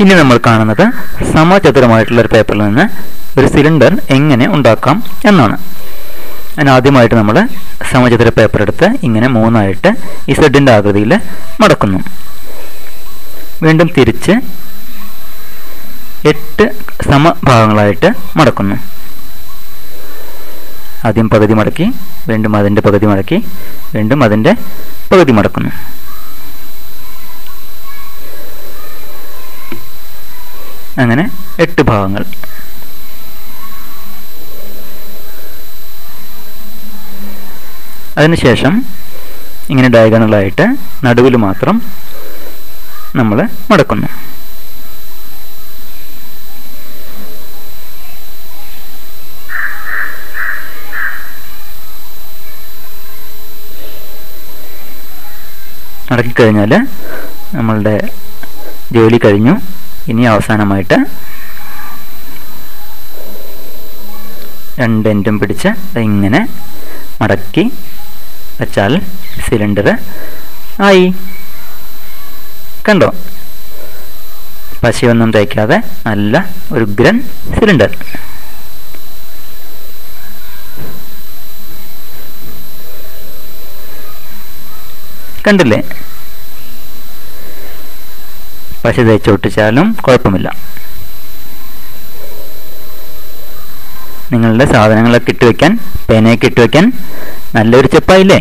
ഇനി നമ്മൾ കാണുന്നത് സമചതുരമായിട്ടുള്ള ഒരു പേപ്പറിൽ നിന്ന് ഒരു സിലിണ്ടർ എങ്ങനെ ഉണ്ടാക്കാം എന്നാണ്. അതിനാദ്യമായിട്ട് നമ്മൾ സമചതുര പേപ്പർ എടുത്ത് ഇങ്ങനെ മൂന്നായിട്ട് ഇസഡിൻ്റെ ആകൃതിയിൽ മടക്കുന്നു. വീണ്ടും തിരിച്ച് 8 സമഭാഗങ്ങളായിട്ട് മടക്കുന്നു. ആദ്യം പകുതി മടക്കി, വീണ്ടും അതിൻ്റെ പകുതി മടക്കി, വീണ്ടും അതിൻ്റെ പകുതി മടക്കുന്നു. അങ്ങനെ 8 ഭാഗങ്ങൾ. അതിനുശേഷം ഇങ്ങനെ ഡയഗണലായിട്ട് നടുവിൽ മാത്രം നമ്മൾ മടക്കുന്നു. മടക്കിക്കഴിഞ്ഞാൽ നമ്മളുടെ ജോലി കഴിഞ്ഞു. ഇനി അവസാനമായിട്ട് 2 എൻഡും പിടിച്ച് ഇങ്ങനെ മടക്കി വെച്ചാൽ സിലിണ്ടർ ആയി. കണ്ടോ? പശയൊന്നും തേക്കാതെ നല്ല ഒരു ഉഗ്രൻ സിലിണ്ടർ. കണ്ടില്ലേ? പശ തേച്ചൊട്ടിച്ചാലും കുഴപ്പമില്ല. നിങ്ങളുടെ സാധനങ്ങളൊക്കെ ഇട്ട് വയ്ക്കാൻ, പേനയൊക്കെ ഇട്ട് വയ്ക്കാൻ നല്ലൊരു ചെപ്പായില്ലേ?